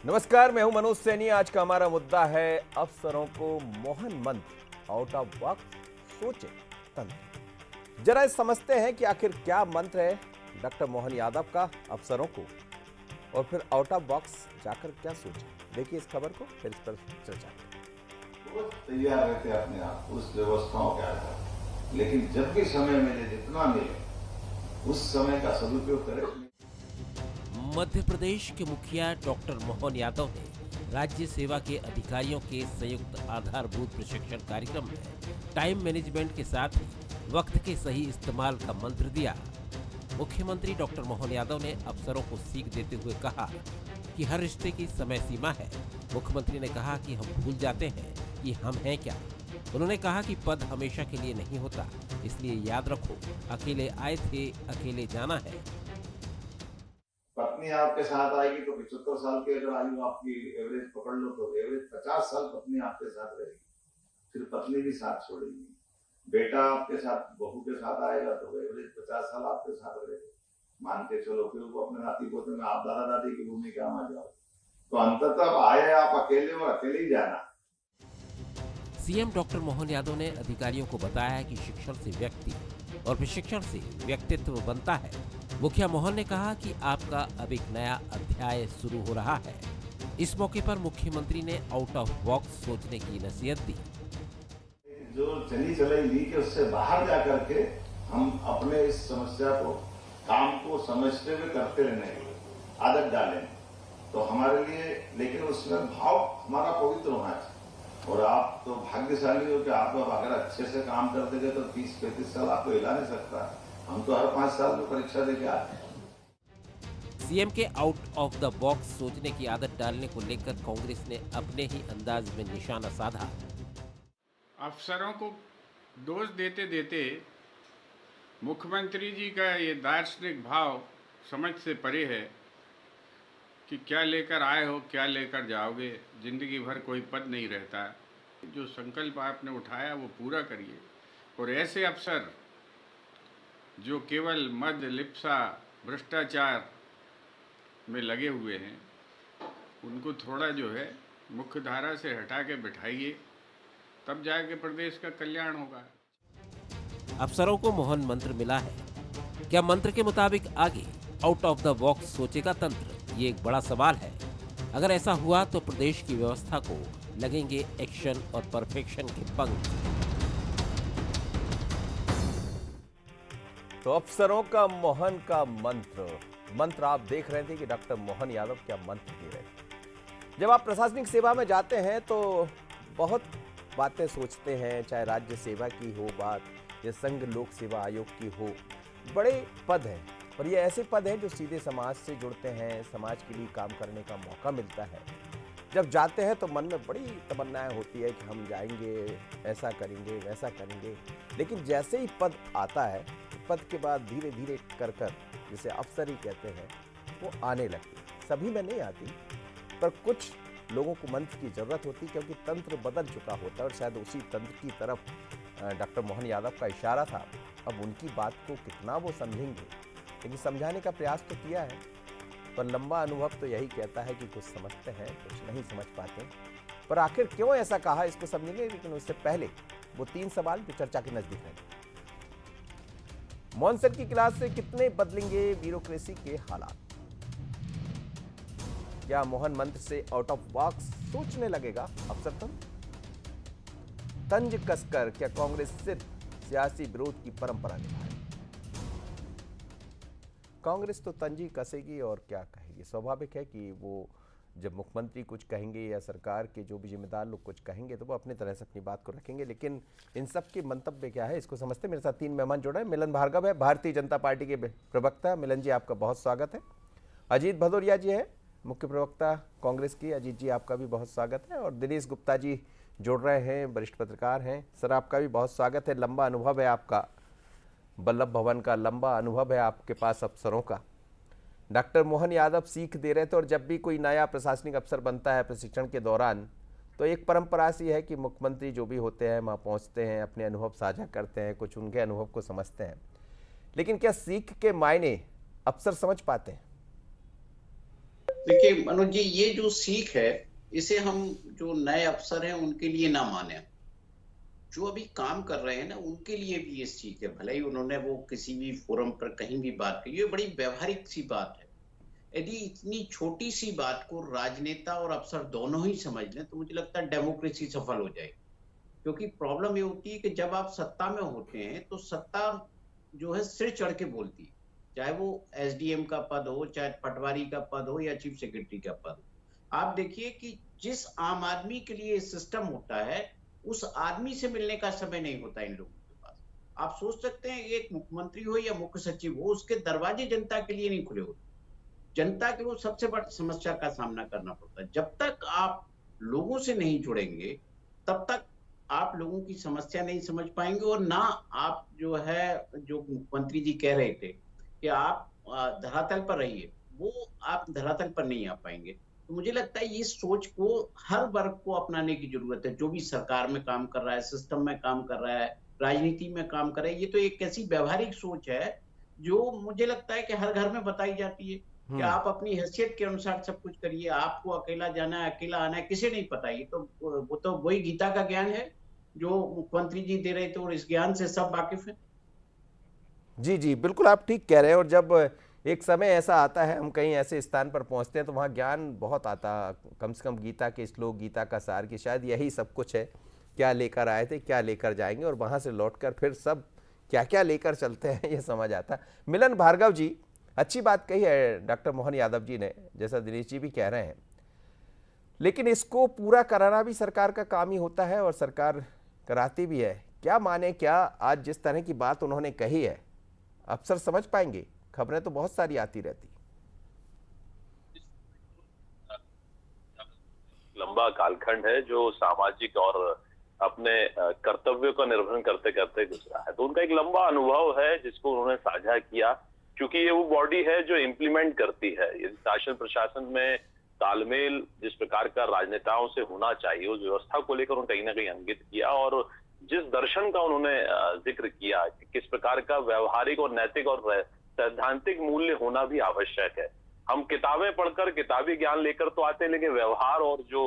नमस्कार, मैं हूं मनोज सैनी। आज का हमारा मुद्दा है अफसरों को मोहन मंत्र, आउट ऑफ बॉक्स सोचे तंत्र। जरा इस समझते हैं कि आखिर क्या मंत्र है डॉक्टर मोहन यादव का अफसरों को, और फिर आउट ऑफ बॉक्स जाकर क्या सोचे। देखिए इस खबर को, फिर इस पर चर्चा करें। वो तैयार रहते अपने आप उस व्यवस्थाओं के आधार, लेकिन जब भी समय मिले, जितना मिले उस समय का सदुपयोग करें। मध्य प्रदेश के मुखिया डॉक्टर मोहन यादव ने राज्य सेवा के अधिकारियों के संयुक्त आधारभूत प्रशिक्षण कार्यक्रम में टाइम मैनेजमेंट के साथ ही वक्त के सही इस्तेमाल का मंत्र दिया। मुख्यमंत्री डॉक्टर मोहन यादव ने अफसरों को सीख देते हुए कहा कि हर रिश्ते की समय सीमा है। मुख्यमंत्री ने कहा कि हम भूल जाते हैं कि हम हैं क्या। उन्होंने कहा कि पद हमेशा के लिए नहीं होता, इसलिए याद रखो, अकेले आए थे, अकेले जाना है। पत्नी आपके साथ आएगी तो 75 साल की अगर आयु आपकी एवरेज पकड़ लो तो एवरेज 50 साल पत्नी आपके साथ रहेगी, फिर पत्नी भी साथ छोड़ेगी। बेटा आपके साथ बहू के साथ आएगा तो एवरेज 50 साल आपके साथ रहेगा। मान के चलो फिर वो अपने नाती पोते में आप दादा दादी की भूमिका में आ जाओ, तो अंततः आए आप अकेले और अकेले ही जाना। सीएम डॉक्टर मोहन यादव ने अधिकारियों को बताया कि शिक्षण से व्यक्ति और प्रशिक्षण से व्यक्तित्व बनता है। मुखिया मोहन ने कहा कि आपका अब एक नया अध्याय शुरू हो रहा है। इस मौके पर मुख्यमंत्री ने आउट ऑफ बॉक्स सोचने की नसीहत दी। जो चली चलाई ली के उससे बाहर जाकर के हम अपने इस समस्या को, काम को समझते हुए करते रहने की आदत डालें तो हमारे लिए, लेकिन उसमें भाव हमारा पवित्र होना चाहिए। और आप तो भाग्यशाली हो कि आप अगर अच्छे से काम कर देंगे तो 30-35 साल आपको हिला नहीं सकता। हम तो हर 5 साल में परीक्षा देके आते हैं। सीएम के आउट ऑफ द बॉक्स सोचने की आदत डालने को लेकर कांग्रेस ने अपने ही अंदाज में निशाना साधा। अफसरों को दोष देते देते मुख्यमंत्री जी का ये दार्शनिक भाव समझ से परे है कि क्या लेकर आए हो, क्या लेकर जाओगे। जिंदगी भर कोई पद नहीं रहता। जो संकल्प आपने उठाया वो पूरा करिए। और ऐसे अफसर जो केवल मद, लिप्सा, भ्रष्टाचार में लगे हुए हैं, उनको थोड़ा जो है मुख्य धारा से हटा के बिठाइए, तब जाके प्रदेश का कल्याण होगा। अफसरों को मोहन मंत्र मिला है। क्या मंत्र के मुताबिक आगे आउट ऑफ द बॉक्स सोचेगा तंत्र? ये एक बड़ा सवाल है। अगर ऐसा हुआ तो प्रदेश की व्यवस्था को लगेंगे एक्शन और परफेक्शन के पंख। तो अफसरों का मोहन का मंत्र आप देख रहे थे कि डॉक्टर मोहन यादव क्या मंत्र दे रहे थे। जब आप प्रशासनिक सेवा में जाते हैं तो बहुत बातें सोचते हैं, चाहे राज्य सेवा की हो बात या संघ लोक सेवा आयोग की हो। बड़े पद हैं, और ये ऐसे पद हैं जो सीधे समाज से जुड़ते हैं, समाज के लिए काम करने का मौका मिलता है। जब जाते हैं तो मन में बड़ी तमन्नाएं होती है कि हम जाएंगे, ऐसा करेंगे, वैसा करेंगे। लेकिन जैसे ही पद आता है, पद के बाद धीरे धीरे कर जिसे अफसर ही कहते हैं, वो आने लगती। सभी में नहीं आती, पर कुछ लोगों को मंत्र की जरूरत होती, क्योंकि तंत्र बदल चुका होता है। और शायद उसी तंत्र की तरफ डॉक्टर मोहन यादव का इशारा था। अब उनकी बात को कितना वो समझेंगे, लेकिन समझाने का प्रयास तो किया है। पर लंबा अनुभव तो यही कहता है कि कुछ समझते हैं, कुछ नहीं समझ पाते। पर आखिर क्यों ऐसा कहा, इसको समझेंगे। लेकिन उससे पहले वो 3 सवाल जो चर्चा के नजदीक हैं। मोहन सर की क्लास से कितने बदलेंगे ब्यूरोक्रेसी के हालात? क्या मोहन मंत्र से आउट ऑफ बॉक्स सोचने लगेगा अफसर तंज कसकर क्या कांग्रेस सिर्फ सियासी विरोध की परंपरा निभाए? कांग्रेस तो तंज ही कसेगी और क्या कहेगी। स्वाभाविक है कि वो जब मुख्यमंत्री कुछ कहेंगे या सरकार के जो भी जिम्मेदार लोग कुछ कहेंगे तो वो अपनी तरह से अपनी बात को रखेंगे। लेकिन इन सब के मंतव्य क्या है, इसको समझते। मेरे साथ 3 मेहमान जुड़े हैं। मिलन भार्गव है, भारतीय जनता पार्टी के प्रवक्ता। मिलन जी, आपका बहुत स्वागत है। अजीत भदौरिया जी है, मुख्य प्रवक्ता कांग्रेस की। अजीत जी, आपका भी बहुत स्वागत है। और दिनेश गुप्ता जी जुड़ रहे हैं, वरिष्ठ पत्रकार हैं। सर, आपका भी बहुत स्वागत है। लंबा अनुभव है आपका, वल्लभ भवन का लंबा अनुभव है आपके पास अफसरों का। डॉक्टर मोहन यादव सीख दे रहे थे, और जब भी कोई नया प्रशासनिक अफसर बनता है प्रशिक्षण के दौरान, तो एक परंपरा सी है कि मुख्यमंत्री जो भी होते हैं वहाँ पहुँचते हैं, अपने अनुभव साझा करते हैं, कुछ उनके अनुभव को समझते हैं। लेकिन क्या सीख के मायने अफसर समझ पाते हैं? देखिए मनोज जी, ये जो सीख है, इसे हम जो नए अफसर हैं उनके लिए ना माने। जो अभी काम कर रहे हैं ना, उनके लिए भी ये सीख है। भले ही उन्होंने वो किसी भी फोरम पर कहीं भी बात की, ये बड़ी व्यवहारिक सी बात है। यदि इतनी छोटी सी बात को राजनेता और अफसर दोनों ही समझ लें, तो मुझे लगता है डेमोक्रेसी सफल हो जाएगी। क्योंकि प्रॉब्लम ये होती है कि जब आप सत्ता में होते हैं, तो सत्ता जो है सिर चढ़ के बोलती है। चाहे वो एसडीएम का पद हो, चाहे पटवारी का पद हो, या चीफ सेक्रेटरी का पद हो। आप देखिए कि जिस आम आदमी के लिए सिस्टम होता है, उस आदमी से मिलने का समय नहीं होता इन लोगों के पास। आप सोच सकते हैं, एक मुख्यमंत्री हो या मुख्य सचिव हो, उसके दरवाजे जनता के लिए नहीं खुले होते। जनता के वो सबसे बड़ी समस्या का सामना करना पड़ता है। जब तक आप लोगों से नहीं जुड़ेंगे, तब तक आप लोगों की समस्या नहीं समझ पाएंगे, और ना आप जो है, जो मुख्यमंत्री जी कह रहे थे कि आप धरातल पर रहिए, वो आप धरातल पर नहीं आ पाएंगे। तो मुझे लगता है ये सोच को हर वर्ग को अपनाने की जरूरत है, जो भी सरकार में काम कर रहा है, सिस्टम में काम कर रहा है, राजनीति में काम कर रहा है। ये तो एक ऐसी व्यवहारिक सोच है जो मुझे लगता है कि हर घर में बताई जाती है कि आप अपनी हैसियत के अनुसार सब कुछ करिए। आपको अकेला जाना है, अकेला आना है, किसे नहीं पता। ये तो वो तो वही गीता का ज्ञान है जो मुख्यमंत्री जी दे रहे थे, और इस ज्ञान से सब वाकिफ हैं। जी जी, बिल्कुल आप ठीक कह रहे हैं। और जब एक समय ऐसा आता है, हम कहीं ऐसे स्थान पर पहुंचते हैं, तो वहाँ ज्ञान बहुत आता, कम से कम गीता के श्लोक, गीता का सार, कि शायद यही सब कुछ है। क्या लेकर आए थे, क्या लेकर जाएंगे, और वहाँ से लौटकर फिर सब क्या क्या लेकर चलते हैं, ये समझ आता। मिलन भार्गव जी, अच्छी बात कही है डॉक्टर मोहन यादव जी ने, जैसा दिनेश जी भी कह रहे हैं। लेकिन इसको पूरा कराना भी सरकार का काम ही होता है, और सरकार कराती भी है। क्या माने क्या, आज जिस तरह की बात उन्होंने कही है, अफसर समझ पाएंगे? खबरें तो बहुत सारी आती रहती। लंबा कालखंड है जो सामाजिक और अपने कर्तव्यों का निर्वहन करते करते गुजरा है, तो उनका एक लंबा अनुभव है जिसको उन्होंने साझा किया। क्योंकि ये वो बॉडी है जो इम्प्लीमेंट करती है। ये शासन प्रशासन में तालमेल जिस प्रकार का राजनेताओं से होना चाहिए, उस व्यवस्था को लेकर उन्होंने कहीं ना कहीं अंकित किया। और जिस दर्शन का उन्होंने जिक्र किया कि किस प्रकार का व्यवहारिक और नैतिक और सैद्धांतिक मूल्य होना भी आवश्यक है। हम किताबें पढ़कर किताबी ज्ञान लेकर तो आते हैं, लेकिन व्यवहार और जो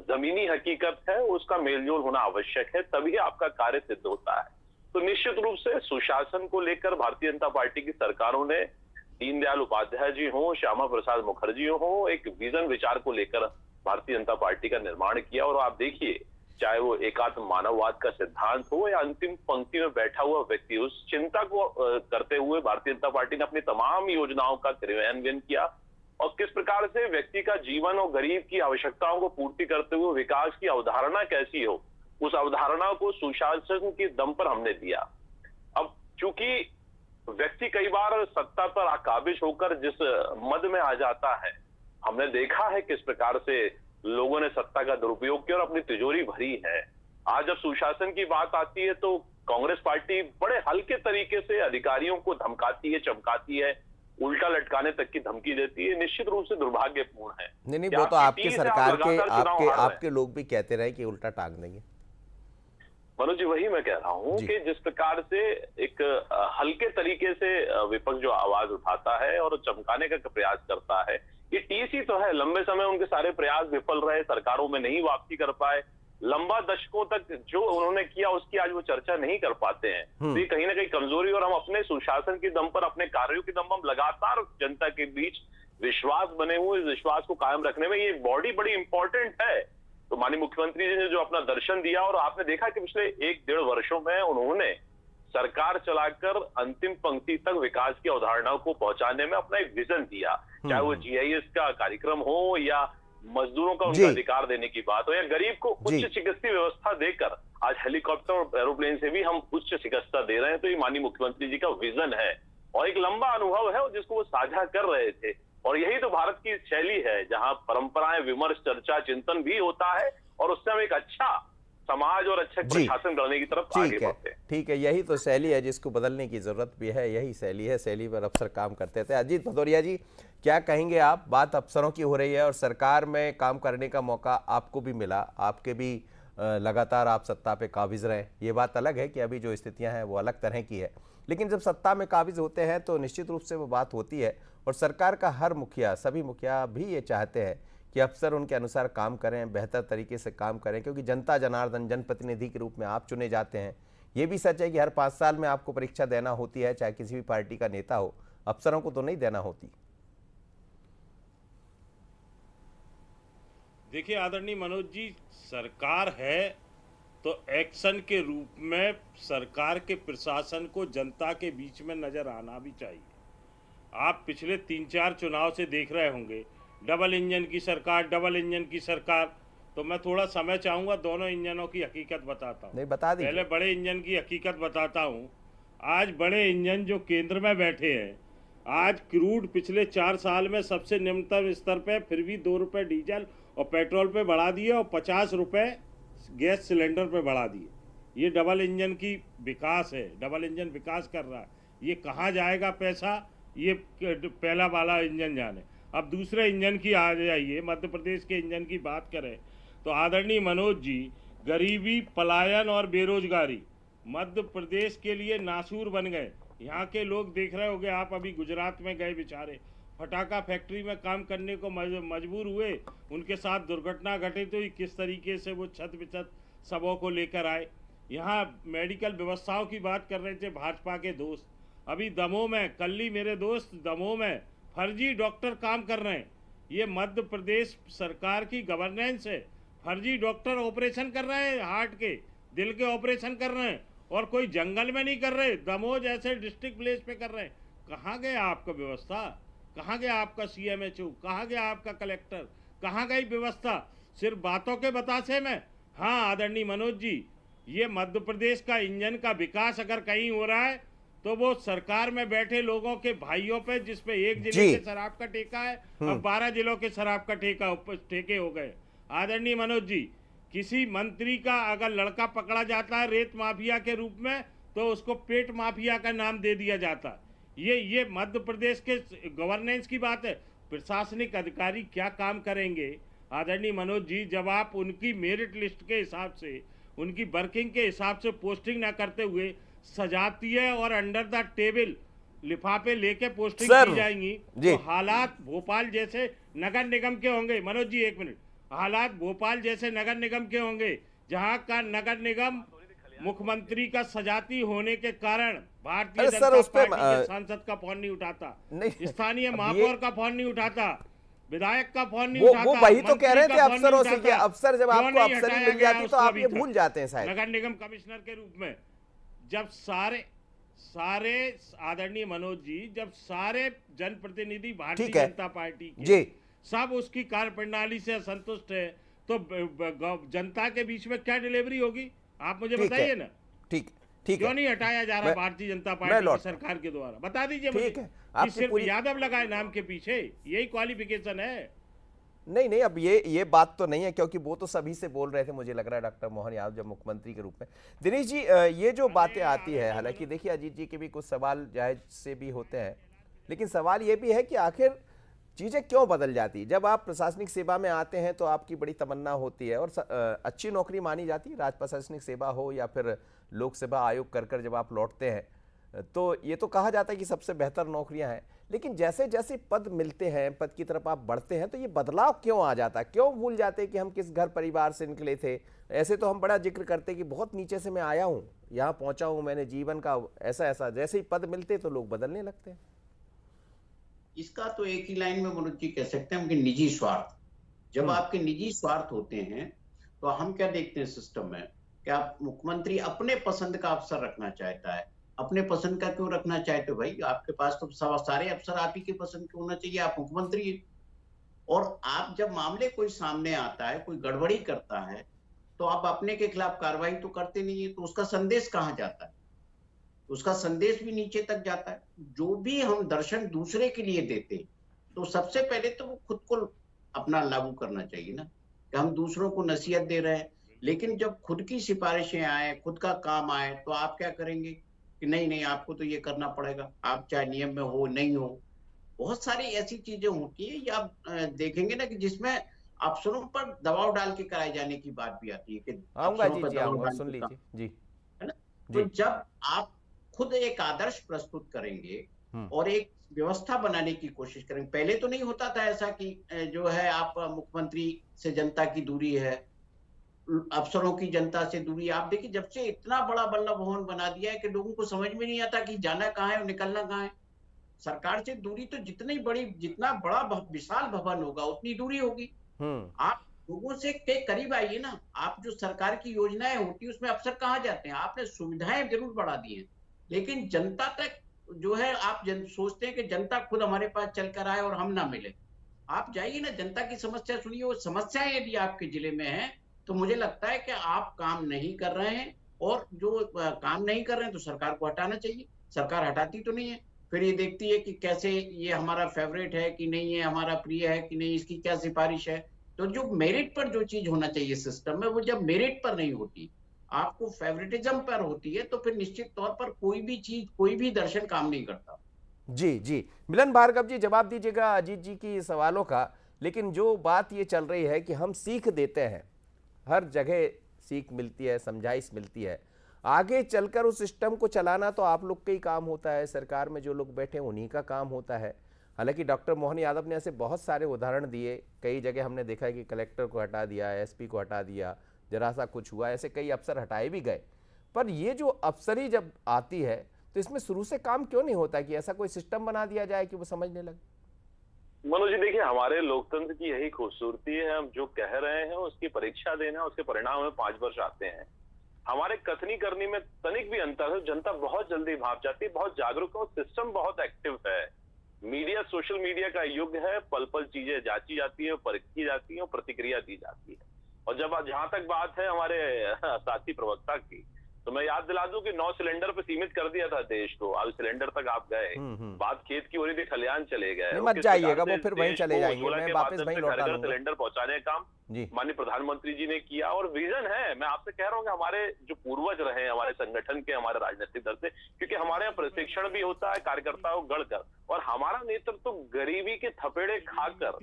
जमीनी हकीकत है उसका मेलजोल होना आवश्यक है, तभी आपका कार्य सिद्ध होता है। तो निश्चित रूप से सुशासन को लेकर भारतीय जनता पार्टी की सरकारों ने, दीनदयाल उपाध्याय जी हो, श्यामा प्रसाद मुखर्जी हो, एक विजन विचार को लेकर भारतीय जनता पार्टी का निर्माण किया। और आप देखिए, चाहे वो एकात्म मानववाद का सिद्धांत हो या अंतिम पंक्ति में बैठा हुआ व्यक्ति, उस चिंता को करते हुए भारतीय जनता पार्टी ने अपनी तमाम योजनाओं का क्रियान्वयन किया। और किस प्रकार से व्यक्ति का जीवन और गरीब की आवश्यकताओं को पूर्ति करते हुए विकास की अवधारणा कैसी हो, उस अवधारणा को सुशासन के दम पर हमने दिया। अब चूंकि व्यक्ति कई बार सत्ता पर आकाबिज होकर जिस मद में आ जाता है, हमने देखा है किस प्रकार से लोगों ने सत्ता का दुरुपयोग किया और अपनी तिजोरी भरी है। आज जब सुशासन की बात आती है तो कांग्रेस पार्टी बड़े हल्के तरीके से अधिकारियों को धमकाती है, चमकाती है, उल्टा लटकाने तक की धमकी देती है। निश्चित रूप से दुर्भाग्यपूर्ण है। नहीं, वो तो आपकी सरकार के आपके लोग भी कहते रहे कि उल्टा टांग देंगे। मनोज जी, वही मैं कह रहा हूं कि जिस प्रकार से एक हल्के तरीके से विपक्ष जो आवाज उठाता है और चमकाने का प्रयास करता है, ये टीसी तो है। लंबे समय उनके सारे प्रयास विफल रहे, सरकारों में नहीं वापसी कर पाए, लंबा दशकों तक जो उन्होंने किया उसकी आज वो चर्चा नहीं कर पाते हैं। तो ये कहीं ना कहीं कमजोरी, और हम अपने सुशासन के दम पर, अपने कार्यों के दम पर हम लगातार जनता के बीच विश्वास बने हुए, इस विश्वास को कायम रखने में ये बॉडी बड़ी इंपॉर्टेंट है। तो माननीय मुख्यमंत्री जी ने जो अपना दर्शन दिया, और आपने देखा कि पिछले 1-1.5 वर्षों में उन्होंने सरकार चलाकर अंतिम पंक्ति तक विकास की अवधारणाओं को पहुंचाने में अपना एक विजन दिया। चाहे वो जीआईएस का कार्यक्रम हो, या मजदूरों का उनका अधिकार देने की बात हो, या गरीब को उच्च चिकित्सीय व्यवस्था देकर आज हेलीकॉप्टर और एरोप्लेन से भी हम उच्च चिकित्सा दे रहे हैं। तो ये माननीय मुख्यमंत्री जी का विजन है और एक लंबा अनुभव है जिसको वो साझा कर रहे थे। और यही तो भारत की शैली है, जहां परंपराएं, विमर्श, चर्चा, चिंतन भी होता है, और उससे हम एक अच्छा समाज और अच्छा प्रशासन करने की तरफ आगे बढ़ते हैं। ठीक है, यही तो शैली है जिसको बदलने की जरूरत भी है। यही शैली है, शैली पर अफसर काम करते थे। अजीत भदौरिया जी, क्या कहेंगे आप? बात अफसरों की हो रही है और सरकार में काम करने का मौका आपको भी मिला, आपके भी लगातार आप सत्ता पे काबिज रहे। ये बात अलग है कि अभी जो स्थितियां हैं वो अलग तरह की है, लेकिन जब सत्ता में काबिज होते हैं तो निश्चित रूप से वो बात होती है। और सरकार का हर मुखिया, सभी मुखिया भी ये चाहते हैं कि अफसर उनके अनुसार काम करें, बेहतर तरीके से काम करें, क्योंकि जनता जनार्दन, जनप्रतिनिधि के रूप में आप चुने जाते हैं। ये भी सच है कि हर 5 साल में आपको परीक्षा देना होती है, चाहे किसी भी पार्टी का नेता हो, अफसरों को तो नहीं देना होती। देखिए आदरणीय मनोज जी, सरकार है तो एक्शन के रूप में सरकार के प्रशासन को जनता के बीच में नजर आना भी चाहिए। आप पिछले 3-4 चुनाव से देख रहे होंगे, डबल इंजन की सरकार, डबल इंजन की सरकार। तो मैं थोड़ा समय चाहूंगा, दोनों इंजनों की हकीकत बताता हूँ। नहीं, बता दीजिए। पहले बड़े इंजन की हकीकत बताता हूँ। आज बड़े इंजन जो केंद्र में बैठे हैं, आज क्रूड पिछले 4 साल में सबसे निम्नतम स्तर पे, फिर भी 2 रुपए डीजल और पेट्रोल पे बढ़ा दिए और 50 रुपए गैस सिलेंडर पे बढ़ा दिए। ये डबल इंजन की विकास है, डबल इंजन विकास कर रहा है। ये कहाँ जाएगा पैसा, ये पहला वाला इंजन जाने। अब दूसरे इंजन की आ जाइए, मध्य प्रदेश के इंजन की बात करें तो आदरणीय मनोज जी, गरीबी, पलायन और बेरोजगारी मध्य प्रदेश के लिए नासूर बन गए। यहाँ के लोग देख रहे होंगे, आप अभी गुजरात में गए, बेचारे फटाका फैक्ट्री में काम करने को मजबूर हुए, उनके साथ दुर्घटना घटी तो किस तरीके से वो छत बिछत सबों को लेकर आए। यहाँ मेडिकल व्यवस्थाओं की बात कर रहे थे भाजपा के दोस्त, अभी दमोह में, कल ही मेरे दोस्त दमोह में फर्जी डॉक्टर काम कर रहे हैं। ये मध्य प्रदेश सरकार की गवर्नेंस है। फर्जी डॉक्टर ऑपरेशन कर रहे हैं, हार्ट के, दिल के ऑपरेशन कर रहे हैं, और कोई जंगल में नहीं कर रहे, दमोह जैसे डिस्ट्रिक्ट प्लेस पे कर रहे हैं। कहाँ गया आपका व्यवस्था, कहाँ गया आपका CMHO, कहाँ गया आपका कलेक्टर, कहाँ गई व्यवस्था? सिर्फ बातों के बतासे में। हाँ आदरणीय मनोज जी, ये मध्य प्रदेश का इंजन का विकास अगर कहीं हो रहा है तो वो सरकार में बैठे लोगों के भाइयों पे, जिसपे एक जिले के शराब का ठेका है, अब 12 जिलों के शराब का ठेके हो गए। आदरणीय मनोज जी, किसी मंत्री का अगर लड़का पकड़ा जाता है रेत माफिया के रूप में, तो उसको पेट माफिया का नाम दे दिया जाता है। ये मध्य प्रदेश के गवर्नेंस की बात है। प्रशासनिक अधिकारी क्या काम करेंगे आदरणीय मनोज जी, जब आप उनकी मेरिट लिस्ट के हिसाब से, उनकी वर्किंग के हिसाब से पोस्टिंग ना करते हुए सजाती है और अंडर द टेबल लिफाफे लेके पोस्टिंग की जाएंगी, तो हालात भोपाल जैसे नगर निगम के होंगे। मनोज जी 1 मिनट, हालात भोपाल जैसे नगर निगम के होंगे, जहां का नगर निगम मुख्यमंत्री का सजाती होने के कारण भारतीय जनता पार्टी के सांसद का फोन नहीं उठाता, स्थानीय महापौर का फोन नहीं उठाता, विधायक का फोन नहीं उठाता। वो वही तो कह रहे थे अफसरों से कि अफसर जब आपको अफसरी मिल जाती तो आप ये भूल जाते हैं शायद। नगर निगम कमिश्नर के रूप में जब सारे आदरणीय मनोज जी, जब सारे जनप्रतिनिधि भारतीय जनता पार्टी के सब उसकी कार्यप्रणाली से असंतुष्ट है, तो जनता के बीच में क्या डिलीवरी होगी, आप मुझे बताइए ना। ठीक, क्यों नहीं हटाया जा रहा भारतीय जनता पार्टी की सरकार के द्वारा, बता दीजिए मुझे। कि सिर्फ यादव लगाए नाम के पीछे, यही क्वालिफिकेशन है? नहीं, अब ये बात तो नहीं है, क्योंकि वो तो सभी से बोल रहे थे, मुझे लग रहा है डॉक्टर मोहन यादव जब मुख्यमंत्री के रूप में। दिनेश जी, ये जो बातें आती है, हालांकि देखिए अजीत जी के भी कुछ सवाल जायज से भी होते हैं, लेकिन सवाल ये भी है कि आखिर चीज़ें क्यों बदल जाती है। जब आप प्रशासनिक सेवा में आते हैं तो आपकी बड़ी तमन्ना होती है और अच्छी नौकरी मानी जाती है, राज प्रशासनिक सेवा हो या फिर लोक सेवा आयोग कर जब आप लौटते हैं तो ये तो कहा जाता है कि सबसे बेहतर नौकरियां हैं। लेकिन जैसे जैसे पद मिलते हैं, पद की तरफ आप बढ़ते हैं, तो ये बदलाव क्यों आ जाता है? क्यों भूल जाते हैं कि हम किस घर परिवार से निकले थे? ऐसे तो हम बड़ा जिक्र करते हैं कि बहुत नीचे से मैं आया हूँ, यहाँ पहुँचा हूँ, मैंने जीवन का ऐसा, जैसे ही पद मिलते तो लोग बदलने लगते हैं। इसका तो एक ही लाइन में मनोज जी कह सकते हैं कि निजी स्वार्थ। जब आपके निजी स्वार्थ होते हैं तो हम क्या देखते हैं सिस्टम में, कि आप मुख्यमंत्री अपने पसंद का अफसर रखना चाहता है। अपने पसंद का क्यों रखना चाहते हो भाई? आपके पास तो सारे अफसर आप ही के पसंद के होना चाहिए, आप मुख्यमंत्री हैं। और आप जब मामले कोई सामने आता है, कोई गड़बड़ी करता है, तो आप अपने के खिलाफ कार्रवाई तो करते नहीं है, तो उसका संदेश कहाँ जाता है? उसका संदेश भी नीचे तक जाता है। जो भी हम दर्शन दूसरे के लिए देते, तो सबसे पहले तो वो खुद को अपना लागू करना चाहिए ना, कि हम दूसरों को नसीहत दे रहे हैं। लेकिन जब खुद की सिफारिशें आए, खुद का काम आए, तो आप क्या करेंगे कि नहीं आपको तो ये करना पड़ेगा, आप चाहे नियम में हो नहीं हो। बहुत सारी ऐसी चीजें होती है, या आप देखेंगे ना कि जिसमें अफसरों पर दबाव डाल के कराए जाने की बात भी आती है कि सुन लीजिए जी, है ना। तो जब आप खुद एक आदर्श प्रस्तुत करेंगे और एक व्यवस्था बनाने की कोशिश करेंगे। पहले तो नहीं होता था ऐसा कि जो है आप मुख्यमंत्री से जनता की दूरी है, अफसरों की जनता से दूरी। आप देखिए जब से इतना बड़ा बल्लभ भवन बना दिया है कि लोगों को समझ में नहीं आता कि जाना कहाँ है और निकलना कहाँ है। सरकार से दूरी तो जितना बड़ा विशाल भवन होगा उतनी दूरी होगी। आप लोगों से के करीब आइए ना। आप जो सरकार की योजनाएं होती है उसमें अफसर कहाँ जाते हैं? आपने सुविधाएं जरूर बढ़ा दी हैं, लेकिन जनता तक जो है आप सोचते हैं कि जनता खुद हमारे पास चलकर आए और हम ना मिले। आप जाइए ना, जनता की समस्या सुनिए। वो समस्याएं यदि आपके जिले में है तो मुझे लगता है कि आप काम नहीं कर रहे हैं, और जो काम नहीं कर रहे हैं तो सरकार को हटाना चाहिए। सरकार हटाती तो नहीं है, फिर ये देखती है कि कैसे ये हमारा फेवरेट है कि नहीं है, हमारा प्रिय है कि नहीं, इसकी क्या सिफारिश है। तो जो मेरिट पर जो चीज होना चाहिए सिस्टम में, वो जब मेरिट पर नहीं होती, आपको फेवरेटिज्म पर होती है, तो फिर निश्चित तौर पर कोई भी चीज, कोई भी दर्शन काम नहीं करता। जी जी, मिलन भार्गव जी जवाब दीजिएगा अजीत जी की सवालों का। लेकिन जो बात ये चल रही है कि हम सीख देते हैं, हर जगह सीख मिलती है, समझाइश मिलती है, आगे चलकर उस सिस्टम को चलाना तो आप लोग का ही काम होता है, सरकार में जो लोग बैठे हैं उन्हीं का काम होता है। हालांकि डॉक्टर मोहन यादव ने ऐसे बहुत सारे उदाहरण दिए, कई जगह हमने देखा है कि कलेक्टर को हटा दिया, एसपी को हटा दिया, जरा सा कुछ हुआ, ऐसे कई अफसर हटाए भी गए। पर ये जो अफसरी जब आती है तो इसमें शुरू से काम क्यों नहीं होता कि ऐसा कोई सिस्टम बना दिया जाए कि वो समझने लगे? मनोज जी देखिए, हमारे लोकतंत्र की यही खूबसूरती है, हम जो कह रहे हैं उसकी परीक्षा देना, उसके परिणाम में 5 वर्ष आते हैं। हमारे कथनी करनी में तनिक भी अंतर है, जनता बहुत जल्दी भाप जाती है, बहुत जागरूक है, सिस्टम बहुत एक्टिव है। मीडिया, सोशल मीडिया का युग है, पल पल चीजें जांची जाती है, परखी जाती है और प्रतिक्रिया दी जाती है। और जब जहां तक बात है हमारे साथी प्रवक्ता की, तो मैं याद दिला दूं कि 9 सिलेंडर पे सीमित कर दिया था देश को, अब सिलेंडर तक आप गए, बात खेत की हो रही थी, खलियान चले गए। मत जाइएगा, वो फिर वहीं चले जाएंगे, मैं वापस वहीं लौटा लूंगा। सिलेंडर पहुंचाने का काम माननीय प्रधानमंत्री जी ने किया, और विजन है। मैं आपसे कह रहा हूँ कि हमारे जो पूर्वज रहे, हमारे संगठन के, हमारे राजनीतिक दल से, क्योंकि हमारे यहाँ प्रशिक्षण भी होता है कार्यकर्ताओं को गढ़कर, और हमारा नेतृत्व तो गरीबी के थपेड़े खाकर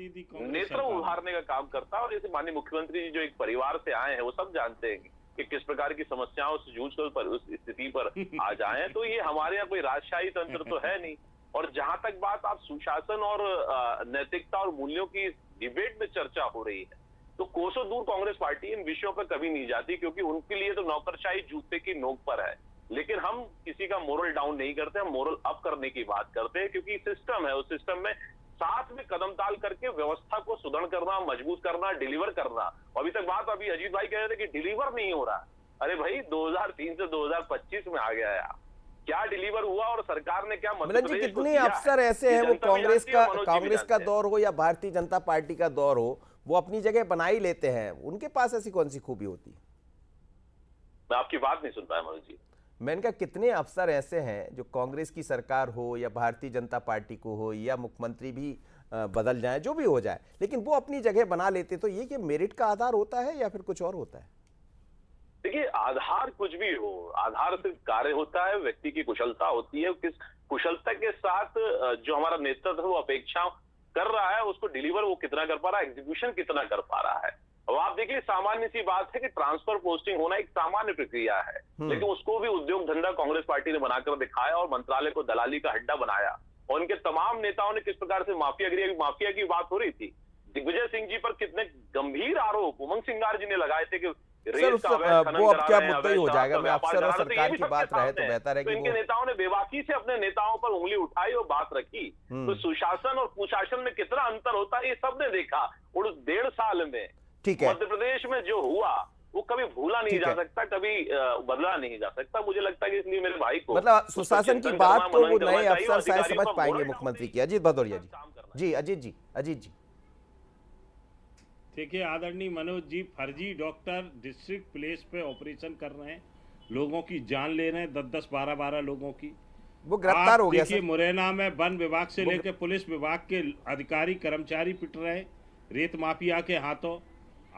नेत्र उभारने का काम करता है। और जैसे माननीय मुख्यमंत्री जी जो एक परिवार से आए हैं, वो सब जानते हैं कि किस प्रकार की समस्याओं से जूझकर पर उस स्थिति पर आ जाए। तो ये हमारे यहाँ कोई राजशाही तंत्र तो है नहीं। और जहां तक बात आप सुशासन और नैतिकता और मूल्यों की डिबेट में चर्चा हो रही है, तो कोसों दूर कांग्रेस पार्टी इन विषयों पर कभी नहीं जाती, क्योंकि उनके लिए तो नौकरशाही जूते की नोक पर है। लेकिन हम किसी का मोरल डाउन नहीं करते, हम मोरल अप करने की बात करते हैं, क्योंकि सिस्टम है, उस सिस्टम में साथ में कदम ताल करके व्यवस्था को सुदृढ़ करना, मजबूत करना, डिलीवर करना। अभी तक बात, अभी अजीत भाई कह रहे थे कि डिलीवर नहीं हो रहा। अरे भाई 2003 से 2025 में आ गया है, क्या डिलीवर हुआ और सरकार ने क्या मिलन जी, कितने अफसर ऐसे हैं, वो कांग्रेस का दौर हो या भारतीय जनता पार्टी का दौर हो, वो अपनी जगह बना ही लेते हैं, उनके पास ऐसी कौन सी खूबी होती है? मैं आपकी बात नहीं सुन पाया मनोज जी। मैंने कहा कितने अफसर ऐसे हैं जो कांग्रेस की सरकार हो या भारतीय जनता पार्टी को हो या मुख्यमंत्री भी बदल जाए, जो भी हो जाए, लेकिन वो अपनी जगह बना लेते, तो ये कि मेरिट का आधार होता है या फिर कुछ और होता है? देखिए, आधार कुछ भी हो, आधार सिर्फ कार्य होता है, व्यक्ति की कुशलता होती है, किस कुशलता के साथ जो हमारा नेतृत्व वो अपेक्षा कर रहा है उसको डिलीवर वो कितना कर पा रहा है, एग्जीक्यूशन कितना कर पा रहा है। अब आप देखिए, सामान्य सी बात है कि ट्रांसफर पोस्टिंग होना एक सामान्य प्रक्रिया है, लेकिन उसको भी उद्योग धंधा कांग्रेस पार्टी ने बनाकर दिखाया और मंत्रालय को दलाली का अड्डा बनाया। और उनके तमाम नेताओं ने किस प्रकार से माफिया की बात हो रही थी। दिग्विजय सिंह जी पर कितने गंभीर आरोप उमंग सिंगार जी ने लगाए थे कि सर वो अब क्या मुद्दा ही हो जाएगा। मैं अफसर और सरकार की बात रहे तो बेहतर है कि इनके नेताओं ने बेबाकी से अपने नेताओं पर उंगली उठाई और बात रखी। तो सुशासन और कुशासन में कितना अंतर होता है ये सबने देखा उस 1.5 साल में। ठीक है, मध्य प्रदेश में जो हुआ वो कभी भूला नहीं जा सकता, कभी बदला नहीं जा सकता। मुझे लगता है कि इसलिए मेरे भाई को मतलब सुशासन की बात तो वो नए अफसर शायद समझ पाएंगे मुख्यमंत्री की। अजीत भदौरिया जी, अजीत जी। देखिए आदरणीय मनोज जी, फर्जी डॉक्टर डिस्ट्रिक्ट प्लेस पे ऑपरेशन कर रहे हैं, लोगों की जान ले रहे हैं, 10-10, 12-12 लोगों की। वो गिरफ्तार हो गया। देखिए मुरैना में वन विभाग से लेकर पुलिस विभाग के अधिकारी कर्मचारी पिट रहे रेत माफिया के हाथों।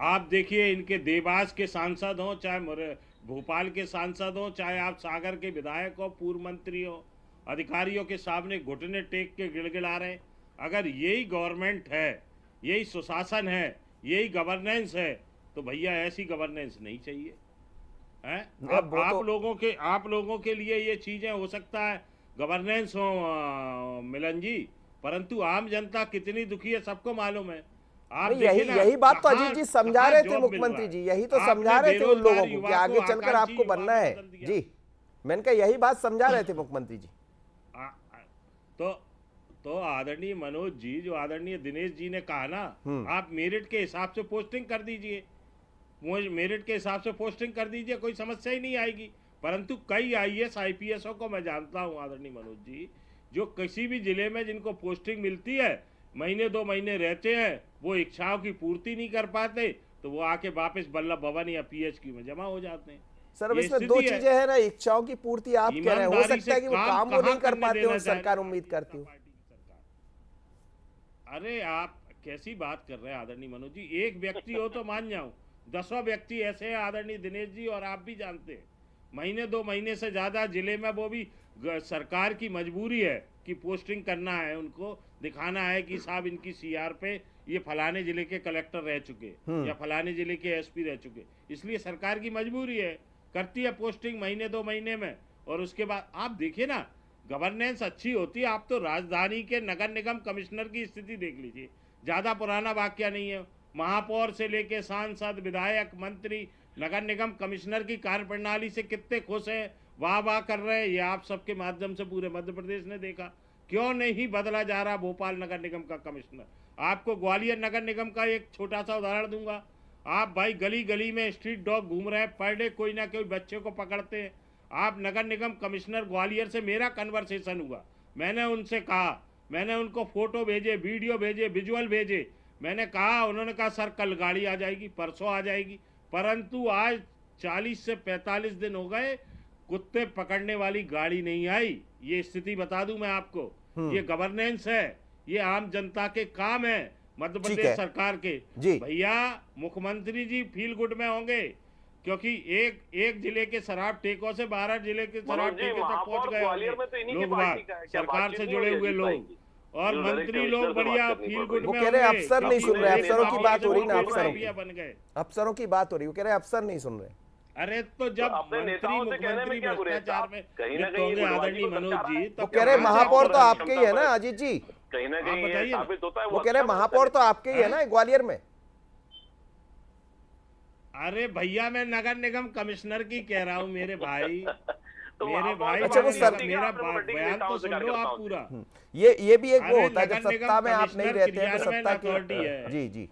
आप देखिए इनके देवास के सांसद हो, चाहे भोपाल के सांसद हो, चाहे आप सागर के विधायक हो, पूर्व मंत्री हो, अधिकारियों के सामने घुटने टेक के गिड़गिड़ा रहे। अगर यही गवर्नमेंट है, यही सुशासन है, यही गवर्नेंस है, तो भैया ऐसी गवर्नेंस नहीं चाहिए है। आप लोगों के लिए ये चीजें हो सकता है गवर्नेंस हो मिलन जी, परंतु आम जनता कितनी दुखी है सबको मालूम है। आप नहीं, देखिए यही ना, यही बात तो कहाँ- अजीत जी समझा कहाँ रहे थे जॉब मिल मुख्यमंत्री रहा जी, है। यही तो आपने समझा रहे थे उन बेरोजगार लोगों को युवा कि आगे को चलकर आकांक्षी आपको युवा बनना में है बदल दिया। जी। मैंने कहा यही बात समझा रहे थे मुख्यमंत्री जी। आ- आ- तो आदरणीय मनोज जी, जो आदरणीय दिनेश जी ने कहा ना, आप मेरिट के हिसाब से पोस्टिंग कर दीजिए, मेरिट के हिसाब से पोस्टिंग कर दीजिए, कोई समस्या ही नहीं आएगी। परंतु कई आईएएस आईपीएसओ को मैं जानता हूं आदरणीय मनोज जी, जो किसी भी जिले में जिनको पोस्टिंग मिलती है, महीने 2 महीने रहते हैं, वो इच्छाओं की पूर्ति नहीं कर पाते, तो वो आके वापस बल्लभ भवन या पीएचक्यू में जमा हो जाते हैं। सर अब ये इसमें दो स्थिति है। चीजें हैं ना, इच्छाओं की पूर्ति आप कह रहे हैं, हो ईमानदारी सकता है कि से वो काम वो कहाँ नहीं कर करने पाते देना हो, चाहे सरकार भारतीय उम्मीद करती हो। जनता पार्टी की सरकार। अरे आप कैसी बात कर रहे हैं आदरणीय मनोज जी, एक व्यक्ति हो तो मान जाऊं, 10 व्यक्ति ऐसे हैं आदरणीय दिनेश जी, और आप भी जानते हैं, महीने 2 महीने से ज्यादा जिले में, वो भी सरकार की मजबूरी है कि पोस्टिंग करना है, उनको दिखाना है कि साहब इनकी सीआर पे ये फलाने जिले के कलेक्टर रह चुके या फलाने जिले के एसपी रह चुके, इसलिए सरकार की मजबूरी है, करती है पोस्टिंग महीने 2 महीने में। और उसके बाद आप देखिए ना, गवर्नेंस अच्छी होती है। आप तो राजधानी के नगर निगम कमिश्नर की स्थिति देख लीजिए, ज्यादा पुराना वाकया नहीं है, महापौर से लेके सांसद, विधायक, मंत्री, नगर निगम कमिश्नर की कार्यप्रणाली से कितने खुश हैं, वाह वाह कर रहे हैं। ये आप सबके माध्यम से पूरे मध्य प्रदेश ने देखा, क्यों नहीं बदला जा रहा भोपाल नगर निगम का कमिश्नर। आपको ग्वालियर नगर निगम का एक छोटा सा उदाहरण दूंगा। आप भाई गली गली में स्ट्रीट डॉग घूम रहे हैं, पर डे कोई ना कोई बच्चे को पकड़ते हैं। आप नगर निगम कमिश्नर ग्वालियर से मेरा कन्वर्सेशन हुआ, मैंने उनसे कहा, मैंने उनको फोटो भेजे, वीडियो भेजे, विजुअल भेजे, मैंने कहा, उन्होंने कहा सर कल गाड़ी आ जाएगी, परसों आ जाएगी। परंतु आज 40 से 45 दिन हो गए, कुत्ते पकड़ने वाली गाड़ी नहीं आई। ये स्थिति बता दूं मैं आपको, ये गवर्नेंस है, ये आम जनता के काम है मध्य प्रदेश सरकार के। भैया मुख्यमंत्री जी फील गुड में होंगे, क्योंकि एक जिले के शराब ठेकों से 12 जिले के शराब ठेके तक पहुंच गए लोग, सरकार से जुड़े हुए लोग और मंत्री लोग बढ़िया फील गुड में। वो कह रहे अफसर नहीं सुन रहे, अफसरों की बात हो रही ना, बन गए, अफसरों की बात हो रही, वो कह रहे अफसर नहीं सुन रहे। अरे तो जब मुख्यमंत्री भ्रष्टाचार में लिप्त होंगे आदरणीय मनोज जी, वो कह रहे महापौर तो आपके ही है ना अजीत जी, कहीं ना कहीं साबित होता है। वो कह रहे महापौर तो आपके ही है ना ग्वालियर में। अरे भैया मैं नगर निगम कमिश्नर की कह रहा हूँ मेरे भाई, मेरे भाई। अच्छा वो सर, मेरा बयान तो सुन लो आप पूरा। ये भी एक वो होता है जब सत्ता में आप नहीं रहते हैं तो सत्ता की। जी जी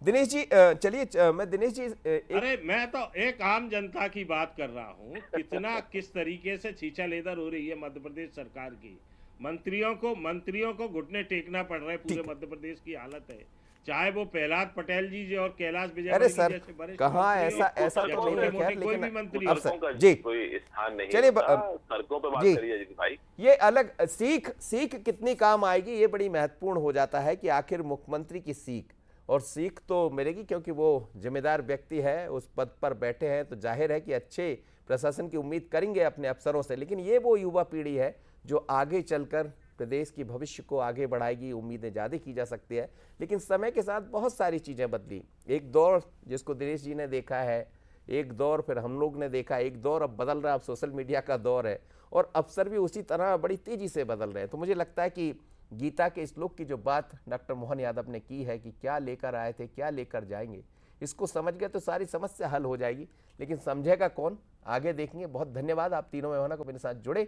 दिनेश जी, चलिए मैं दिनेश जी अरे मैं तो एक आम जनता की बात कर रहा हूँ, किस तरीके से छीछा लेदर हो रही है मध्य प्रदेश सरकार की। मंत्रियों को घुटने टेकना पड़ रहा है, पूरे मध्य प्रदेश की हालत है, चाहे वो प्रहलाद पटेल जी और कैलाश विजय। अरे सर कहाँ ऐसा तो नहीं है, खैर कोई भी मंत्री अफसर जी कोई स्थान नहीं, चलिए सड़कों पे बात करिए जी भाई। ये अलग सीख कितनी काम आएगी, ये बड़ी महत्वपूर्ण हो जाता है कि आखिर मुख्यमंत्री की सीख तो मिलेगी, क्योंकि वो जिम्मेदार व्यक्ति है, उस पद पर बैठे हैं, तो जाहिर है कि अच्छे प्रशासन की उम्मीद करेंगे अपने अफसरों से। लेकिन ये वो युवा पीढ़ी है जो आगे चलकर प्रदेश की भविष्य को आगे बढ़ाएगी, उम्मीदें ज़्यादा की जा सकती है। लेकिन समय के साथ बहुत सारी चीज़ें बदली, एक दौर जिसको दिनेश जी ने देखा है, एक दौर फिर हम लोग ने देखा, एक दौर अब बदल रहा है, अब सोशल मीडिया का दौर है, और अफसर भी उसी तरह बड़ी तेज़ी से बदल रहे हैं। तो मुझे लगता है कि गीता के श्लोक की जो बात डॉक्टर मोहन यादव ने की है कि क्या लेकर आए थे, क्या लेकर जाएंगे, इसको समझ गए तो सारी समस्या हल हो जाएगी। लेकिन समझेगा कौन, आगे देखेंगे। बहुत धन्यवाद आप तीनों मेहमानों को मेरे साथ जुड़े।